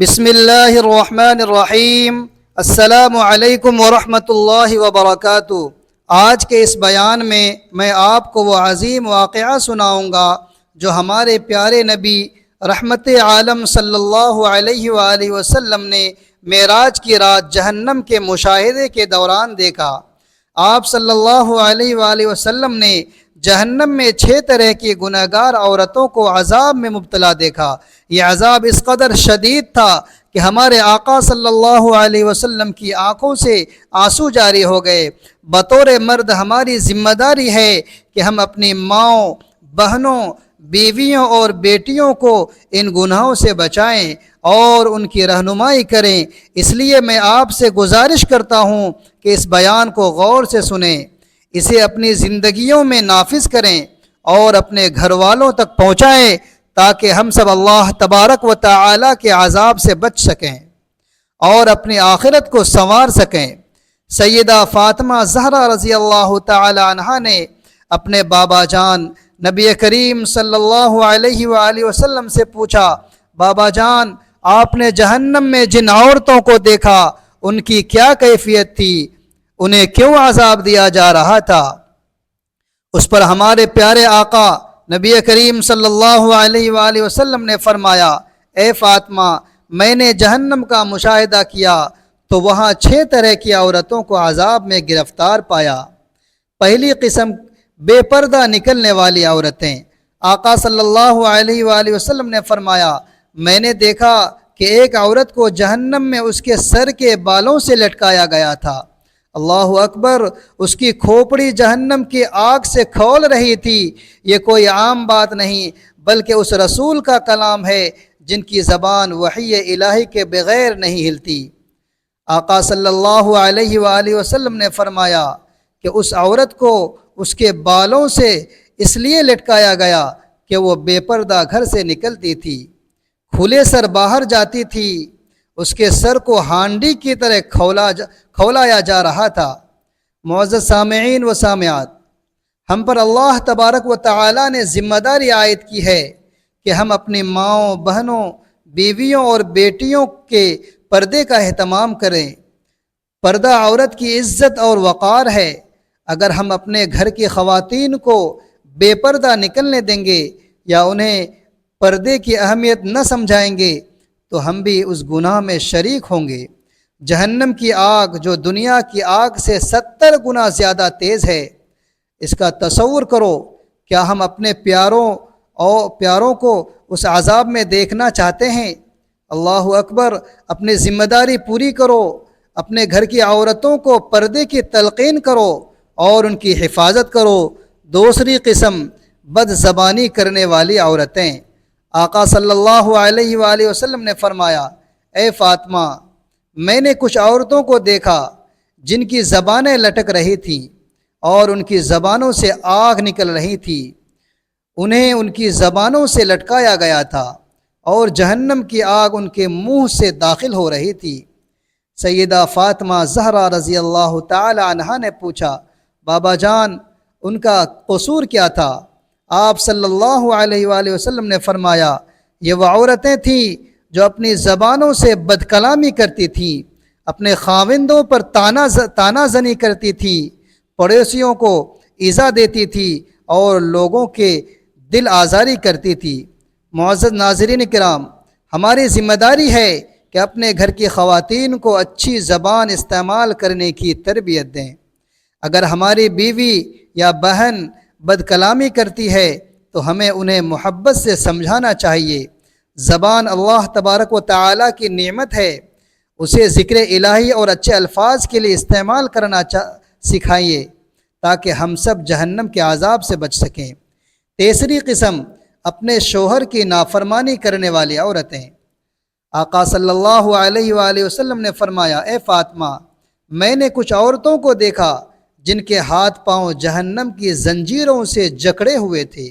بسم اللہ الرحمن الرحیم۔ السلام علیکم ورحمۃ اللہ وبرکاتہ۔ آج کے اس بیان میں آپ کو وہ عظیم واقعہ سناؤں گا جو ہمارے پیارے نبی رحمت عالم صلی اللہ علیہ وآلہ وسلم نے معراج کی رات جہنم کے مشاہدے کے دوران دیکھا۔ آپ صلی اللہ علیہ وآلہ وسلم نے جہنم میں 6 طرح کی گنہگار عورتوں کو عذاب میں مبتلا دیکھا۔ یہ عذاب اس قدر شدید تھا کہ ہمارے آقا صلی اللہ علیہ وسلم کی آنکھوں سے آنسو جاری ہو گئے۔ بطور مرد ہماری ذمہ داری ہے کہ ہم اپنی ماؤں، بہنوں، بیویوں اور بیٹیوں کو ان گناہوں سے بچائیں اور ان کی رہنمائی کریں۔ اس لیے میں آپ سے گزارش کرتا ہوں کہ اس بیان کو غور سے سنیں، اسے اپنی زندگیوں میں نافذ کریں اور اپنے گھر والوں تک پہنچائیں تاکہ ہم سب اللہ تبارک و تعالی کے عذاب سے بچ سکیں اور اپنی آخرت کو سنوار سکیں۔ سیدہ فاطمہ زہرا رضی اللہ تعالی عنہا نے اپنے بابا جان نبی کریم صلی اللہ علیہ وآلہ وسلم سے پوچھا، بابا جان، آپ نے جہنم میں جن عورتوں کو دیکھا ان کی کیا کیفیت تھی؟ انہیں کیوں عذاب دیا جا رہا تھا؟ اس پر ہمارے پیارے آقا نبی کریم صلی اللہ علیہ وآلہ وسلم نے فرمایا، اے فاطمہ، میں نے جہنم کا مشاہدہ کیا تو وہاں 6 طرح کی عورتوں کو عذاب میں گرفتار پایا۔ پہلی قسم بے پردہ نکلنے والی عورتیں۔ آقا صلی اللہ علیہ وآلہ وسلم نے فرمایا، میں نے دیکھا کہ ایک عورت کو جہنم میں اس کے سر کے بالوں سے لٹکایا گیا تھا۔ اللہ اکبر، اس کی کھوپڑی جہنم کی آگ سے کھول رہی تھی۔ یہ کوئی عام بات نہیں بلکہ اس رسول کا کلام ہے جن کی زبان وحی الہی کے بغیر نہیں ہلتی۔ آقا صلی اللہ علیہ وآلہ وسلم نے فرمایا کہ اس عورت کو اس کے بالوں سے اس لیے لٹکایا گیا کہ وہ بے پردہ گھر سے نکلتی تھی، کھلے سر باہر جاتی تھی، اس کے سر کو ہانڈی کی طرح کھولایا جا رہا تھا۔ معزز سامعین و سامعات، ہم پر اللہ تبارک و تعالی نے ذمہ داری عائد کی ہے کہ ہم اپنی ماؤں، بہنوں، بیویوں اور بیٹیوں کے پردے کا اہتمام کریں۔ پردہ عورت کی عزت اور وقار ہے۔ اگر ہم اپنے گھر کی خواتین کو بے پردہ نکلنے دیں گے یا انہیں پردے کی اہمیت نہ سمجھائیں گے تو ہم بھی اس گناہ میں شریک ہوں گے۔ جہنم کی آگ جو دنیا کی آگ سے 70 گنا زیادہ تیز ہے، اس کا تصور کرو۔ کیا ہم اپنے پیاروں کو اس عذاب میں دیکھنا چاہتے ہیں؟ اللہ اکبر، اپنی ذمہ داری پوری کرو، اپنے گھر کی عورتوں کو پردے کی تلقین کرو اور ان کی حفاظت کرو۔ دوسری قسم بد زبانی کرنے والی عورتیں۔ آقا صلی اللہ علیہ وآلہ وسلم نے فرمایا، اے فاطمہ، میں نے کچھ عورتوں کو دیکھا جن کی زبانیں لٹک رہی تھیں اور ان کی زبانوں سے آگ نکل رہی تھی۔ انہیں ان کی زبانوں سے لٹکایا گیا تھا اور جہنم کی آگ ان کے منہ سے داخل ہو رہی تھی۔ سیدہ فاطمہ زہرا رضی اللہ تعالی عنہا نے پوچھا، بابا جان، ان کا قصور کیا تھا؟ آپ صلی اللہ علیہ وآلہ وسلم نے فرمایا، یہ وہ عورتیں تھیں جو اپنی زبانوں سے بد کلامی کرتی تھیں، اپنے خاوندوں پر تانا زنی کرتی تھیں، پڑوسیوں کو ایذا دیتی تھیں اور لوگوں کے دل آزاری کرتی تھی۔ معزز ناظرین کرام، ہماری ذمہ داری ہے کہ اپنے گھر کی خواتین کو اچھی زبان استعمال کرنے کی تربیت دیں۔ اگر ہماری بیوی یا بہن بد کلامی کرتی ہے تو ہمیں انہیں محبت سے سمجھانا چاہیے۔ زبان اللہ تبارک و تعالی کی نعمت ہے، اسے ذکر الہی اور اچھے الفاظ کے لیے استعمال کرنا سکھائیے تاکہ ہم سب جہنم کے عذاب سے بچ سکیں۔ تیسری قسم اپنے شوہر کی نافرمانی کرنے والی عورتیں۔ آقا صلی اللہ علیہ وآلہ وسلم نے فرمایا، اے فاطمہ، میں نے کچھ عورتوں کو دیکھا جن کے ہاتھ پاؤں جہنم کی زنجیروں سے جکڑے ہوئے تھے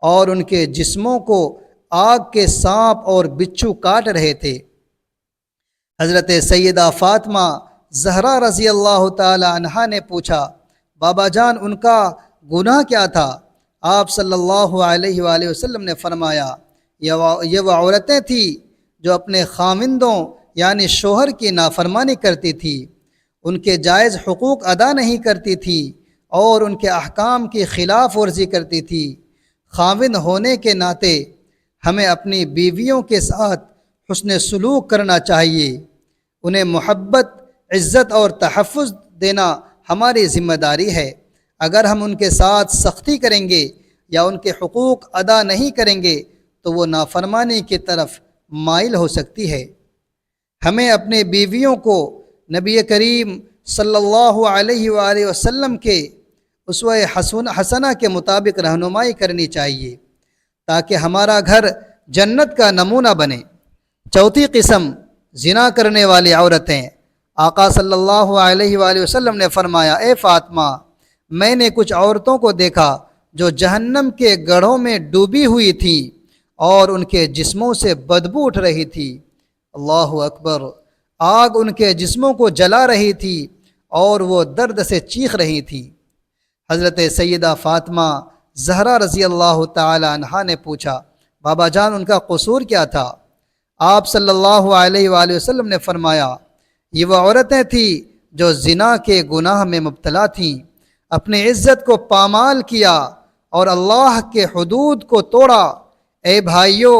اور ان کے جسموں کو آگ کے سانپ اور بچھو کاٹ رہے تھے۔ حضرت سیدہ فاطمہ زہرا رضی اللہ تعالی عنہا نے پوچھا، بابا جان، ان کا گناہ کیا تھا؟ آپ صلی اللہ علیہ وآلہ وسلم نے فرمایا، یہ وہ عورتیں تھیں جو اپنے خاوندوں یعنی شوہر کی نافرمانی کرتی تھی، ان کے جائز حقوق ادا نہیں کرتی تھی اور ان کے احکام کی خلاف ورزی کرتی تھی۔ خاوند ہونے کے ناطے ہمیں اپنی بیویوں کے ساتھ حسن سلوک کرنا چاہیے، انہیں محبت، عزت اور تحفظ دینا ہماری ذمہ داری ہے۔ اگر ہم ان کے ساتھ سختی کریں گے یا ان کے حقوق ادا نہیں کریں گے تو وہ نافرمانی کی طرف مائل ہو سکتی ہے۔ ہمیں اپنے بیویوں کو نبی کریم صلی اللہ علیہ وآلہ وسلم کے اسوہ حسنہ کے مطابق رہنمائی کرنی چاہیے تاکہ ہمارا گھر جنت کا نمونہ بنے۔ چوتھی قسم زنا کرنے والی عورتیں۔ آقا صلی اللہ علیہ وآلہ وسلم نے فرمایا، اے فاطمہ، میں نے کچھ عورتوں کو دیکھا جو جہنم کے گڑھوں میں ڈوبی ہوئی تھیں اور ان کے جسموں سے بدبو اٹھ رہی تھی۔ اللہ اکبر! آگ ان کے جسموں کو جلا رہی تھی اور وہ درد سے چیخ رہی تھی۔ حضرت سیدہ فاطمہ زہرا رضی اللہ تعالی عنہا نے پوچھا، بابا جان ان کا قصور کیا تھا؟ آپ صلی اللہ علیہ وآلہ وسلم نے فرمایا، یہ وہ عورتیں تھیں جو زنا کے گناہ میں مبتلا تھیں، اپنی عزت کو پامال کیا اور اللہ کے حدود کو توڑا۔ اے بھائیو،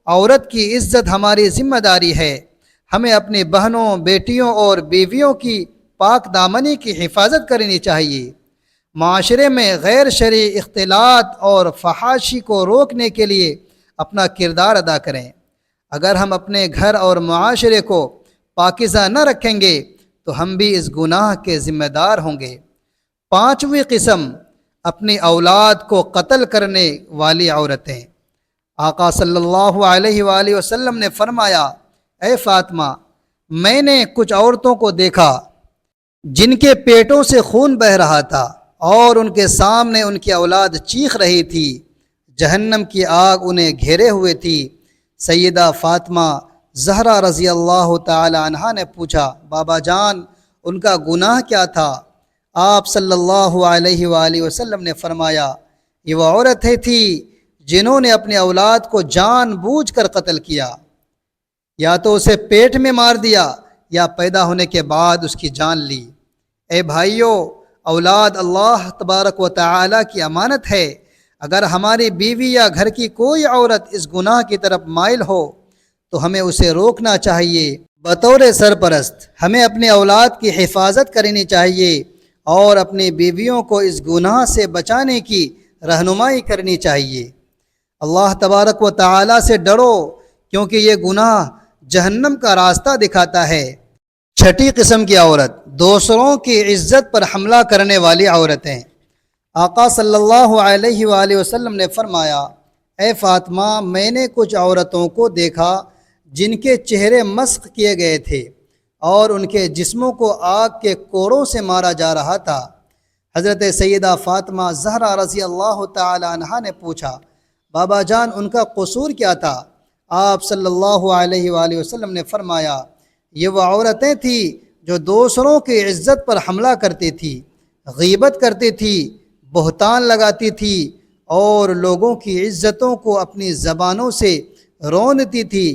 عورت کی عزت ہماری ذمہ داری ہے۔ ہمیں اپنی بہنوں، بیٹیوں اور بیویوں کی پاک دامنی کی حفاظت کرنی چاہیے۔ معاشرے میں غیر شرعی اختلاط اور فحاشی کو روکنے کے لیے اپنا کردار ادا کریں۔ اگر ہم اپنے گھر اور معاشرے کو پاکیزہ نہ رکھیں گے تو ہم بھی اس گناہ کے ذمہ دار ہوں گے۔ پانچویں قسم اپنی اولاد کو قتل کرنے والی عورتیں۔ آقا صلی اللہ علیہ وآلہ وسلم نے فرمایا، اے فاطمہ، میں نے کچھ عورتوں کو دیکھا جن کے پیٹوں سے خون بہہ رہا تھا اور ان کے سامنے ان کی اولاد چیخ رہی تھی، جہنم کی آگ انہیں گھیرے ہوئے تھی۔ سیدہ فاطمہ زہرا رضی اللہ تعالی عنہا نے پوچھا، بابا جان ان کا گناہ کیا تھا؟ آپ صلی اللہ علیہ وآلہ وسلم نے فرمایا، یہ وہ عورتیں تھیں جنہوں نے اپنی اولاد کو جان بوجھ کر قتل کیا، یا تو اسے پیٹ میں مار دیا یا پیدا ہونے کے بعد اس کی جان لی۔ اے بھائیو، اولاد اللہ تبارک و تعالی کی امانت ہے۔ اگر ہماری بیوی یا گھر کی کوئی عورت اس گناہ کی طرف مائل ہو تو ہمیں اسے روکنا چاہیے۔ بطور سرپرست ہمیں اپنے اولاد کی حفاظت کرنی چاہیے اور اپنی بیویوں کو اس گناہ سے بچانے کی رہنمائی کرنی چاہیے۔ اللہ تبارک و تعالی سے ڈرو کیونکہ یہ گناہ جہنم کا راستہ دکھاتا ہے۔ چھٹی قسم کی عورت، دوسروں کی عزت پر حملہ کرنے والی عورتیں۔ آقا صلی اللہ علیہ وآلہ وسلم نے فرمایا، اے فاطمہ، میں نے کچھ عورتوں کو دیکھا جن کے چہرے مسخ کیے گئے تھے اور ان کے جسموں کو آگ کے کوڑوں سے مارا جا رہا تھا۔ حضرت سیدہ فاطمہ زہرا رضی اللہ تعالی عنہا نے پوچھا، بابا جان ان کا قصور کیا تھا؟ آپ صلی اللہ علیہ وآلہ وسلم نے فرمایا، یہ وہ عورتیں تھیں جو دوسروں کی عزت پر حملہ کرتی تھی، غیبت کرتی تھی، بہتان لگاتی تھی اور لوگوں کی عزتوں کو اپنی زبانوں سے رونتی تھی۔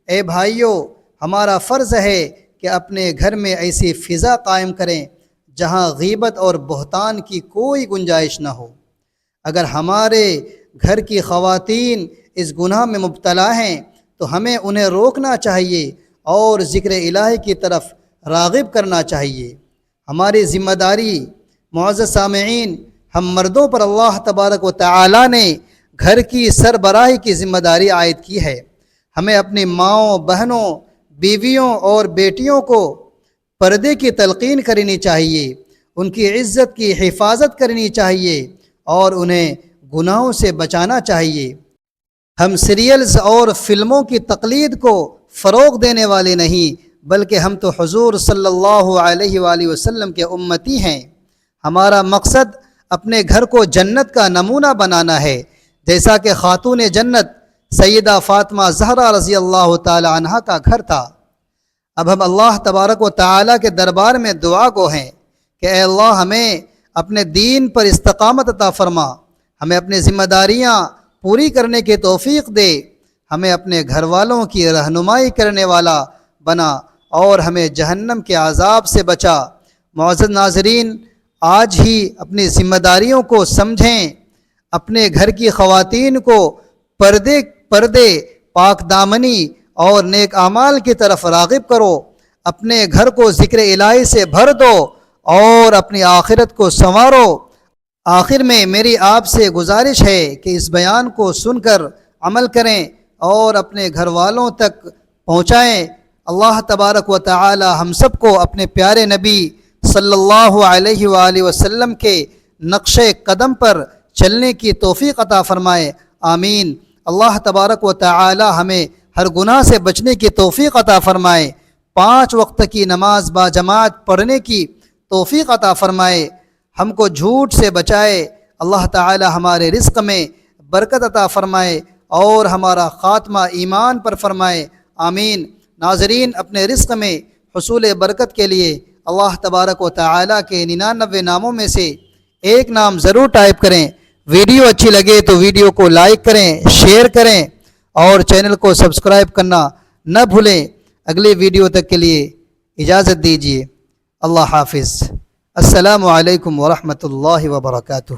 اے بھائیو، ہمارا فرض ہے کہ اپنے گھر میں ایسی فضا قائم کریں جہاں غیبت اور بہتان کی کوئی گنجائش نہ ہو۔ اگر ہمارے گھر کی خواتین اس گناہ میں مبتلا ہیں تو ہمیں انہیں روکنا چاہیے اور ذکر الہی کی طرف راغب کرنا چاہیے۔ ہماری ذمہ داری، معزز سامعین، ہم مردوں پر اللہ تبارک و تعالی نے گھر کی سربراہی کی ذمہ داری عائد کی ہے۔ ہمیں اپنی ماؤں، بہنوں، بیویوں اور بیٹیوں کو پردے کی تلقین کرنی چاہیے، ان کی عزت کی حفاظت کرنی چاہیے اور انہیں گناہوں سے بچانا چاہیے۔ ہم سیریلز اور فلموں کی تقلید کو فروغ دینے والے نہیں بلکہ ہم تو حضور صلی اللہ علیہ وآلہ وسلم کے امتی ہیں۔ ہمارا مقصد اپنے گھر کو جنت کا نمونہ بنانا ہے، جیسا کہ خاتون جنت سیدہ فاطمہ زہرا رضی اللہ تعالی عنہا کا گھر تھا۔ اب ہم اللہ تبارک و تعالی کے دربار میں دعا گو ہیں کہ اے اللہ ہمیں اپنے دین پر استقامت عطا فرما، ہمیں اپنی ذمہ داریاں پوری کرنے کی توفیق دے، ہمیں اپنے گھر والوں کی رہنمائی کرنے والا بنا اور ہمیں جہنم کے عذاب سے بچا۔ معزز ناظرین، آج ہی اپنی ذمہ داریوں کو سمجھیں، اپنے گھر کی خواتین کو پردے پاک دامنی اور نیک اعمال کی طرف راغب کرو، اپنے گھر کو ذکر الہی سے بھر دو اور اپنی آخرت کو سنوارو۔ آخر میں میری آپ سے گزارش ہے کہ اس بیان کو سن کر عمل کریں اور اپنے گھر والوں تک پہنچائیں۔ اللہ تبارک و تعالی ہم سب کو اپنے پیارے نبی صلی اللہ علیہ وآلہ وسلم کے نقش قدم پر چلنے کی توفیق عطا فرمائے، آمین۔ اللہ تبارک و تعالی ہمیں ہر گناہ سے بچنے کی توفیق عطا فرمائے، 5 وقت کی نماز با جماعت پڑھنے کی توفیق عطا فرمائے، ہم کو جھوٹ سے بچائے، اللہ تعالی ہمارے رزق میں برکت عطا فرمائے اور ہمارا خاتمہ ایمان پر فرمائے، آمین۔ ناظرین، اپنے رزق میں حصول برکت کے لیے اللہ تبارک و تعالی کے 99 ناموں میں سے ایک نام ضرور ٹائپ کریں۔ ویڈیو اچھی لگے تو ویڈیو کو لائک کریں، شیئر کریں اور چینل کو سبسکرائب کرنا نہ بھولیں۔ اگلی ویڈیو تک کے لیے اجازت دیجیے، اللہ حافظ، السلام علیکم ورحمۃ اللہ وبرکاتہ۔